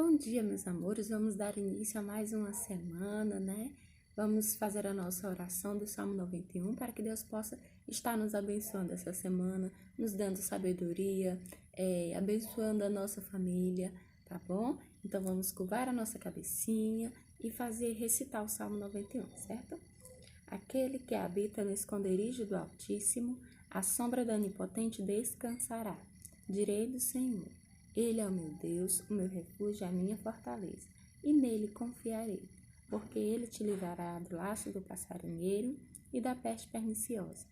Bom dia, meus amores. Vamos dar início a mais uma semana, né? Vamos fazer a nossa oração do Salmo 91 para que Deus possa estar nos abençoando essa semana, nos dando sabedoria, abençoando a nossa família, tá bom? Então, vamos curvar a nossa cabecinha e recitar o Salmo 91, certo? Aquele que habita no esconderijo do Altíssimo, à sombra do Onipotente descansará. Direi do Senhor: Ele é o meu Deus, o meu refúgio, a minha fortaleza, e nele confiarei, porque ele te livrará do laço do passarinheiro e da peste perniciosa.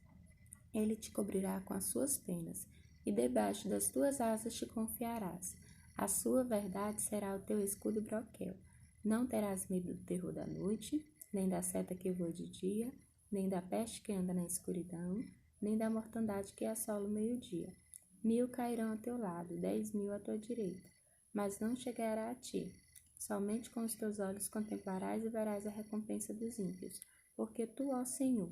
Ele te cobrirá com as suas penas, e debaixo das tuas asas te confiarás. A sua verdade será o teu escudo e broquel. Não terás medo do terror da noite, nem da seta que voa de dia, nem da peste que anda na escuridão, nem da mortandade que assola o meio-dia. 1000 cairão a teu lado, 10.000 à tua direita, mas não chegará a ti. Somente com os teus olhos contemplarás e verás a recompensa dos ímpios, porque tu, ó Senhor,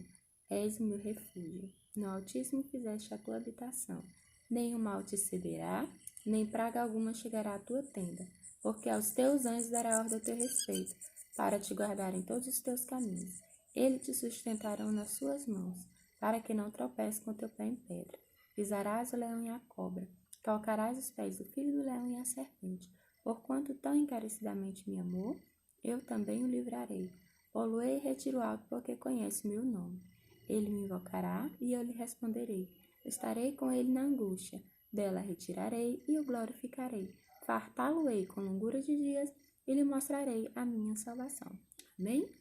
és o meu refúgio. No Altíssimo fizeste a tua habitação. Nem o mal te cederá, nem praga alguma chegará à tua tenda, porque aos teus anjos dará ordem a teu respeito, para te guardar em todos os teus caminhos. Eles te sustentarão nas suas mãos, para que não tropeces com teu pé em pedra. Pisarás o leão e a cobra, calcarás os pés do filho do leão e a serpente. Porquanto tão encarecidamente me amou, eu também o livrarei. Pô-lo-ei e retiro alto, porque conhece meu nome. Ele me invocará e eu lhe responderei. Estarei com ele na angústia, dela retirarei e o glorificarei. Fartá-lo-ei com longura de dias e lhe mostrarei a minha salvação. Amém?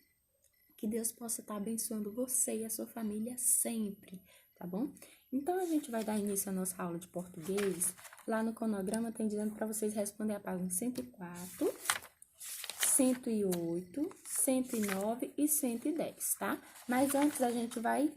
Que Deus possa estar abençoando você e a sua família sempre, tá bom? Então, a gente vai dar início à nossa aula de português. Lá no cronograma tem dizendo para vocês responder a página 104, 108, 109 e 110, tá? Mas antes a gente vai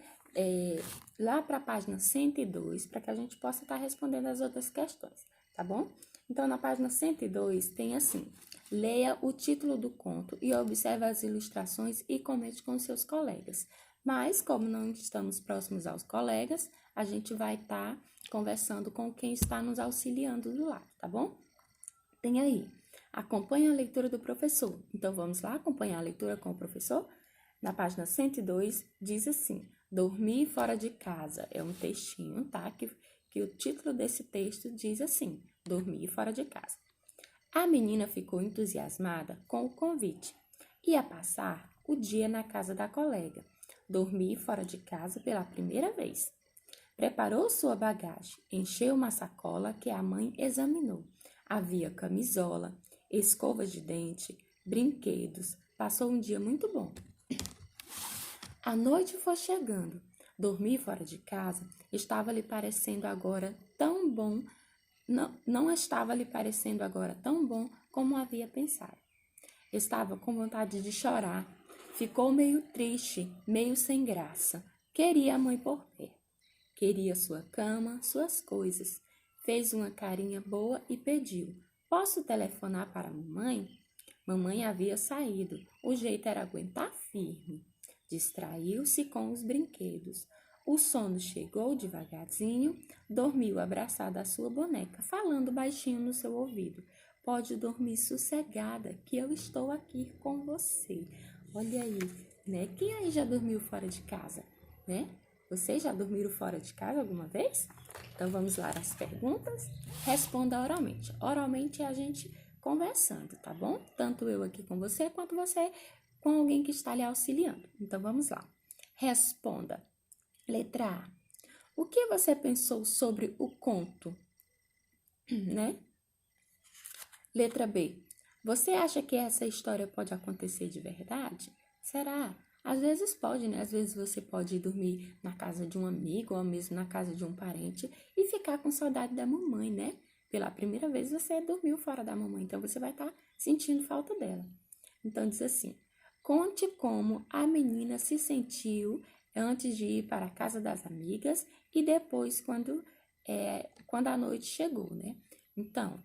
lá para a página 102, para que a gente possa estar respondendo as outras questões, tá bom? Então, na página 102 tem assim: leia o título do conto e observe as ilustrações e comente com seus colegas. Mas, como não estamos próximos aos colegas, a gente vai estar conversando com quem está nos auxiliando do lado, tá bom? Tem aí, acompanhe a leitura do professor. Então, vamos lá acompanhar a leitura com o professor? Na página 102, diz assim: dormir fora de casa. É um textinho, tá? Que o título desse texto diz assim: dormir fora de casa. A menina ficou entusiasmada com o convite. Ia passar o dia na casa da colega. Dormir fora de casa pela primeira vez. Preparou sua bagagem, encheu uma sacola que a mãe examinou. Havia camisola, escovas de dente, brinquedos. Passou um dia muito bom. A noite foi chegando. Dormir fora de casa estava lhe parecendo agora tão bom, não estava lhe parecendo agora tão bom como havia pensado. Estava com vontade de chorar. Ficou meio triste, meio sem graça. Queria a mãe por perto. Queria sua cama, suas coisas. Fez uma carinha boa e pediu: posso telefonar para a mamãe? Mamãe havia saído. O jeito era aguentar firme. Distraiu-se com os brinquedos. O sono chegou devagarzinho, dormiu abraçada à sua boneca, falando baixinho no seu ouvido: pode dormir sossegada, que eu estou aqui com você. Olha aí, né? Quem aí já dormiu fora de casa, né? Vocês já dormiram fora de casa alguma vez? Então, vamos lá as perguntas. Responda oralmente. Oralmente é a gente conversando, tá bom? Tanto eu aqui com você, quanto você com alguém que está lhe auxiliando. Então, vamos lá. Responda. Letra A. O que você pensou sobre o conto? Né? Letra B. Você acha que essa história pode acontecer de verdade? Será? Às vezes pode, né? Às vezes você pode dormir na casa de um amigo ou mesmo na casa de um parente e ficar com saudade da mamãe, né? Pela primeira vez você dormiu fora da mamãe, então você vai estar sentindo falta dela. Então diz assim: conte como a menina se sentiu antes de ir para a casa das amigas e depois quando a noite chegou, né? Então,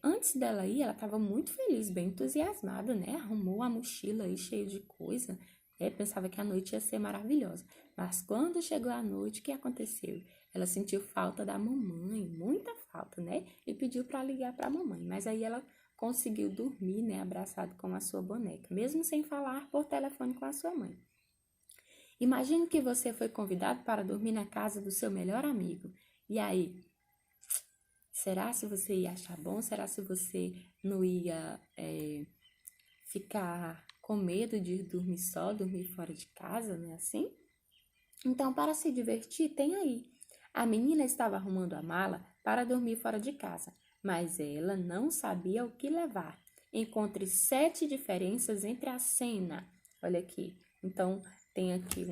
antes dela ir, ela estava muito feliz, bem entusiasmada, né? Arrumou a mochila aí cheia de coisa, pensava que a noite ia ser maravilhosa. Mas quando chegou a noite, o que aconteceu? Ela sentiu falta da mamãe, muita falta, né? E pediu para ligar para a mamãe, mas aí ela conseguiu dormir, né, abraçado com a sua boneca, mesmo sem falar por telefone com a sua mãe. Imagine que você foi convidado para dormir na casa do seu melhor amigo. E aí, será se você ia achar bom? Será se você não ia ficar com medo de dormir só, dormir fora de casa, não é assim? Então, para se divertir, tem aí. A menina estava arrumando a mala para dormir fora de casa, mas ela não sabia o que levar. Encontre 7 diferenças entre a cena. Olha aqui. Então, tem aqui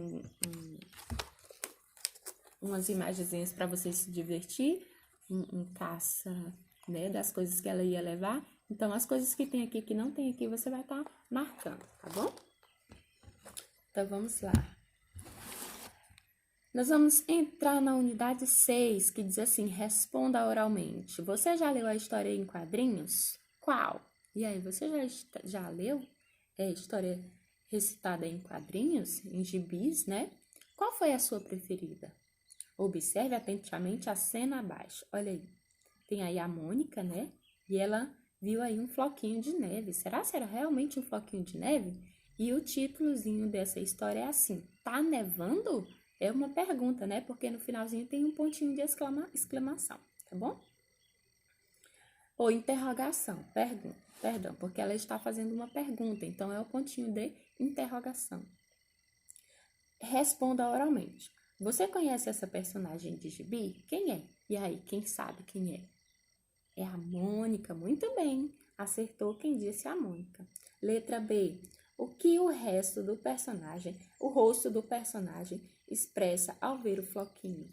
umas imagenzinhas para você se divertir, um caça, né, das coisas que ela ia levar. Então, as coisas que tem aqui, que não tem aqui, você vai estar marcando, tá bom? Então, vamos lá. Nós vamos entrar na unidade 6, que diz assim, responda oralmente. Você já leu a história em quadrinhos? Qual? E aí, você já leu a história recitada em quadrinhos, em gibis, né? Qual foi a sua preferida? Observe atentamente a cena abaixo. Olha aí, tem aí a Mônica, né? E ela viu aí um floquinho de neve. Será que era realmente um floquinho de neve? E o títulozinho dessa história é assim, tá nevando? É uma pergunta, né? Porque no finalzinho tem um pontinho de exclamação, tá bom? Ou interrogação, perdão, porque ela está fazendo uma pergunta, então é o pontinho de interrogação. Responda oralmente. Você conhece essa personagem de gibi? Quem é? E aí, quem sabe quem é? É a Mônica, muito bem. Acertou quem disse a Mônica. Letra B. O que o rosto do personagem expressa ao ver o floquinho?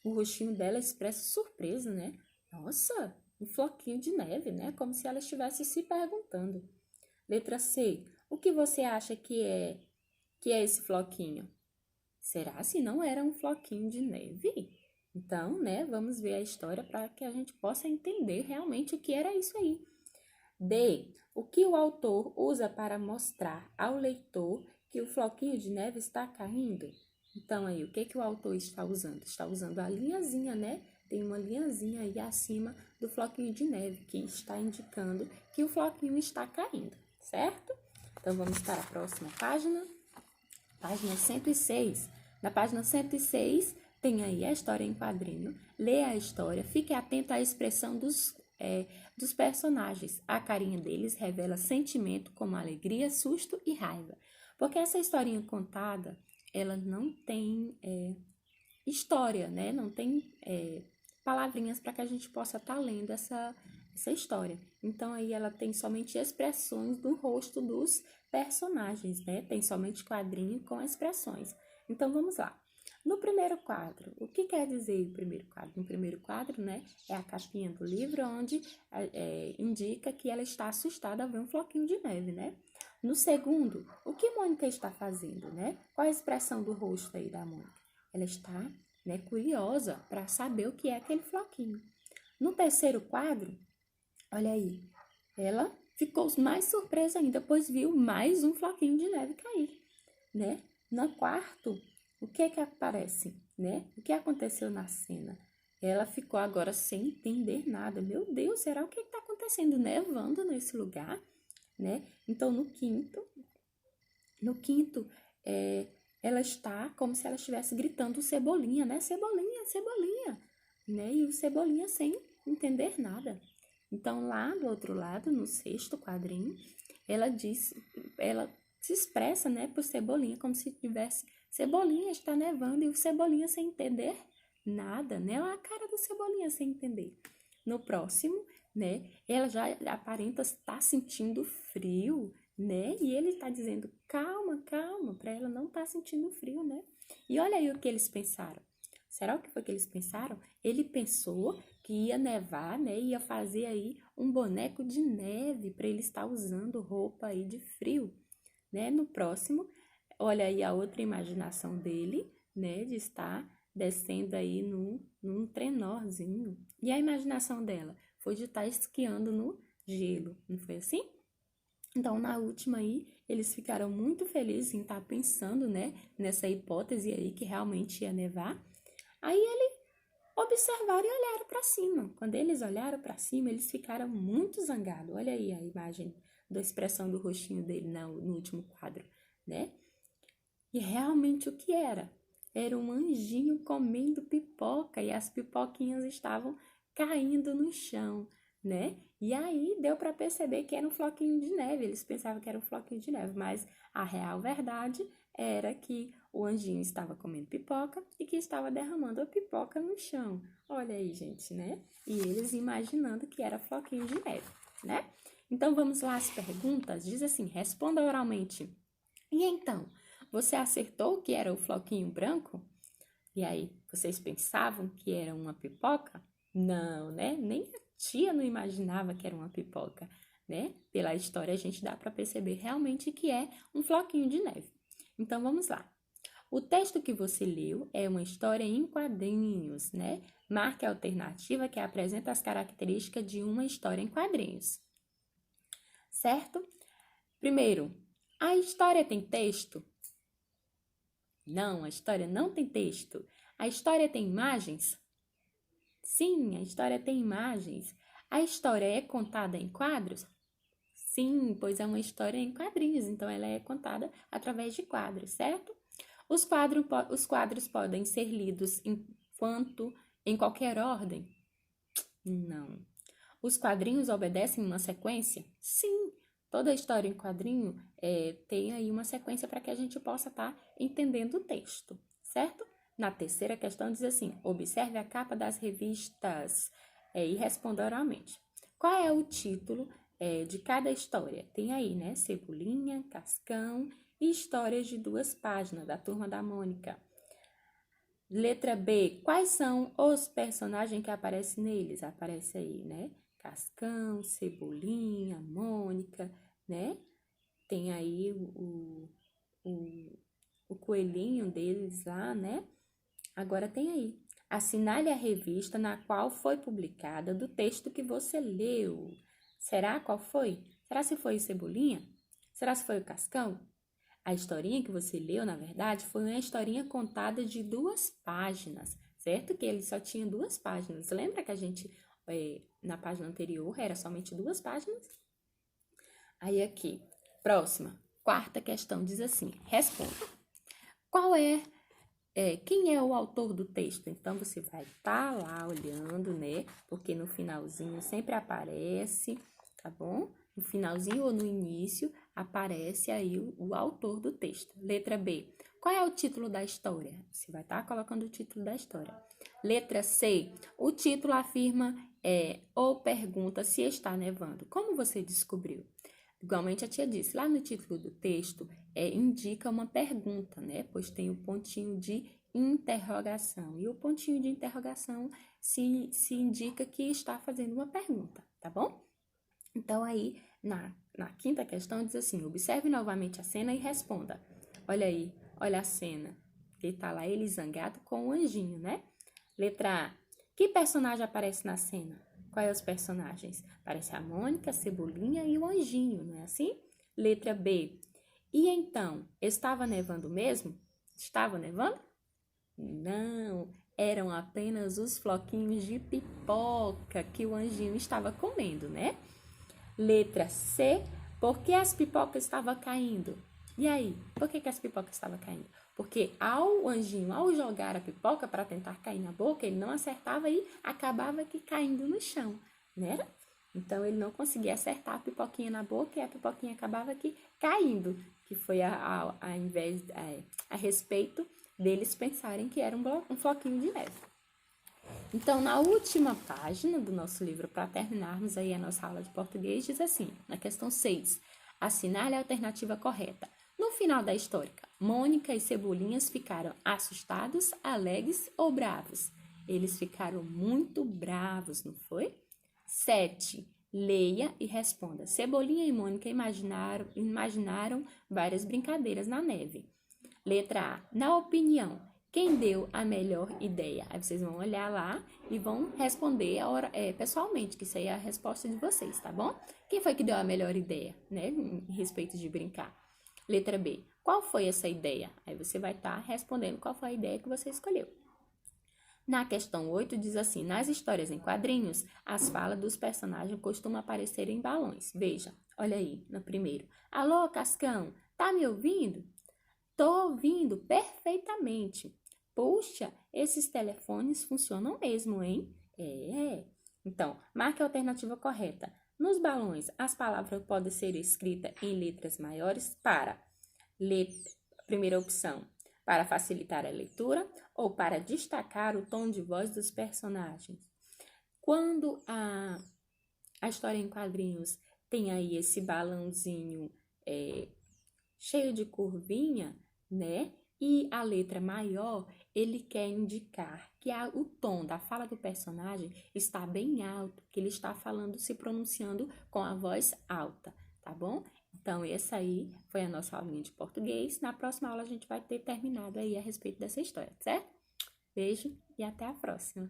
O rostinho dela expressa surpresa, né? Nossa, um floquinho de neve, né? Como se ela estivesse se perguntando. Letra C. O que você acha que é esse floquinho? Será se não era um floquinho de neve? Então, né, vamos ver a história para que a gente possa entender realmente o que era isso aí. D. O que o autor usa para mostrar ao leitor que o floquinho de neve está caindo? Então, aí, o que o autor está usando? Está usando a linhazinha, né? Tem uma linhazinha aí acima do floquinho de neve, que está indicando que o floquinho está caindo, certo? Então, vamos para a próxima página. Página 106. Na página 106, tem aí a história em quadrinho. Lê a história, fique atento à expressão dos personagens. A carinha deles revela sentimento como alegria, susto e raiva. Porque essa historinha contada, ela não tem história, né? Não tem palavrinhas para que a gente possa estar lendo essa história. Então, aí ela tem somente expressões do rosto dos personagens, né? Tem somente quadrinho com expressões. Então, vamos lá. No primeiro quadro, o que quer dizer o primeiro quadro? No primeiro quadro, né, é a capinha do livro, onde indica que ela está assustada ao ver um floquinho de neve, né? No segundo, o que Mônica está fazendo, né? Qual a expressão do rosto aí da Mônica? Ela está, né, curiosa para saber o que é aquele floquinho. No terceiro quadro, olha aí, ela ficou mais surpresa ainda, pois viu mais um floquinho de neve cair, né? No quarto, o que aparece, né? O que aconteceu na cena? Ela ficou agora sem entender nada. Meu Deus, será o que está acontecendo? Nevando nesse lugar, né? Então, no quinto, ela está como se ela estivesse gritando Cebolinha, né? Cebolinha, Cebolinha, né? E o Cebolinha sem entender nada. Então, lá do outro lado, no sexto quadrinho, ela se expressa, né, por Cebolinha, como se tivesse Cebolinha está nevando e o Cebolinha sem entender nada, né? A cara do Cebolinha sem entender. No próximo, né, ela já aparenta estar sentindo frio, né? E ele está dizendo, calma, calma, para ela não estar sentindo frio, né? E olha aí o que eles pensaram. Será o que foi que eles pensaram? Ele pensou que ia nevar, né? Ia fazer aí um boneco de neve para ele estar usando roupa aí de frio, né? No próximo, olha aí a outra imaginação dele, né? De estar descendo aí num trenorzinho. E a imaginação dela foi de estar esquiando no gelo, não foi assim? Então, na última aí, eles ficaram muito felizes em estar pensando, né? Nessa hipótese aí que realmente ia nevar. Aí ele observaram e olharam para cima. Quando eles olharam para cima, eles ficaram muito zangados. Olha aí a imagem da expressão do rostinho dele no último quadro, né? E realmente o que era? Era um anjinho comendo pipoca e as pipoquinhas estavam caindo no chão, né? E aí deu para perceber que era um floquinho de neve. Eles pensavam que era um floquinho de neve, mas a real verdade era que o anjinho estava comendo pipoca e que estava derramando a pipoca no chão. Olha aí, gente, né? E eles imaginando que era floquinho de neve, né? Então vamos lá as perguntas. Diz assim: responda oralmente. E então, você acertou que era o floquinho branco? E aí, vocês pensavam que era uma pipoca? Não, né? Nem a tia não imaginava que era uma pipoca, né? Pela história a gente dá para perceber realmente que é um floquinho de neve. Então vamos lá. O texto que você leu é uma história em quadrinhos, né? Marque a alternativa que apresenta as características de uma história em quadrinhos. Certo? Primeiro, a história tem texto? Não, a história não tem texto. A história tem imagens? Sim, a história tem imagens. A história é contada em quadros? Sim, pois é uma história em quadrinhos, então ela é contada através de quadros, certo? Os quadros podem ser lidos em qualquer ordem? Não. Os quadrinhos obedecem uma sequência? Sim. Toda história em quadrinho tem aí uma sequência para que a gente possa estar entendendo o texto, certo? Na terceira questão diz assim: observe a capa das revistas e responda oralmente. Qual é o título de cada história? Tem aí, né? Cebolinha, Cascão e Histórias de 2 páginas, da Turma da Mônica. Letra B, quais são os personagens que aparecem neles? Aparece aí, né? Cascão, Cebolinha, Mônica, né? Tem aí o coelhinho deles lá, né? Agora tem aí. Assinale a revista na qual foi publicada do texto que você leu. Será qual foi? Será se foi o Cebolinha? Será se foi o Cascão? A historinha que você leu, na verdade, foi uma historinha contada de 2 páginas, certo? Que ele só tinha 2 páginas. Lembra que a gente, na página anterior, era somente 2 páginas? Aí aqui, próxima, quarta questão, diz assim, responda. Quem é o autor do texto? Então, você vai estar lá olhando, né? Porque no finalzinho sempre aparece, tá bom? No finalzinho ou no início aparece aí o autor do texto. Letra B. Qual é o título da história? Você vai estar colocando o título da história. Letra C. O título afirma ou pergunta se está nevando. Como você descobriu? Igualmente a tia disse, lá no título do texto indica uma pergunta, né? Pois tem o pontinho de interrogação. E o pontinho de interrogação se indica que está fazendo uma pergunta, tá bom? Então, aí, na quinta questão, diz assim, observe novamente a cena e responda. Olha aí, olha a cena. Ele tá lá, ele zangado com o anjinho, né? Letra A. Que personagem aparece na cena? Quais os personagens? Aparece a Mônica, a Cebolinha e o anjinho, não é assim? Letra B. E então, estava nevando mesmo? Estava nevando? Não, eram apenas os floquinhos de pipoca que o anjinho estava comendo, né? Letra C, por que as pipocas estavam caindo? E aí, por que as pipocas estavam caindo? Porque o anjinho, ao jogar a pipoca para tentar cair na boca, ele não acertava e acabava que caindo no chão, né? Então, ele não conseguia acertar a pipoquinha na boca e a pipoquinha acabava aqui caindo, que foi a respeito deles pensarem que era um floquinho de neve. Então, na última página do nosso livro, para terminarmos aí a nossa aula de português, diz assim, na questão 6, assinale a alternativa correta. No final da história, Mônica e Cebolinhas ficaram assustados, alegres ou bravos? Eles ficaram muito bravos, não foi? 7. Leia e responda. Cebolinha e Mônica imaginaram várias brincadeiras na neve. Letra A. Na opinião, quem deu a melhor ideia? Aí vocês vão olhar lá e vão responder pessoalmente, que isso aí é a resposta de vocês, tá bom? Quem foi que deu a melhor ideia, né? Em respeito de brincar. Letra B. Qual foi essa ideia? Aí você vai estar respondendo qual foi a ideia que você escolheu. Na questão 8 diz assim: nas histórias em quadrinhos, as falas dos personagens costumam aparecer em balões. Veja, olha aí, no primeiro. Alô, Cascão, tá me ouvindo? Tô ouvindo perfeitamente. Puxa, esses telefones funcionam mesmo, hein? É. Então, marque a alternativa correta. Nos balões, as palavras podem ser escritas em letras maiores para primeira opção, para facilitar a leitura ou para destacar o tom de voz dos personagens. Quando a história em quadrinhos tem aí esse balãozinho cheio de curvinha, né? E a letra maior, ele quer indicar que o tom da fala do personagem está bem alto, que ele está falando, se pronunciando com a voz alta, tá bom? Então, essa aí foi a nossa aulinha de português. Na próxima aula, a gente vai ter terminado aí a respeito dessa história, certo? Beijo e até a próxima!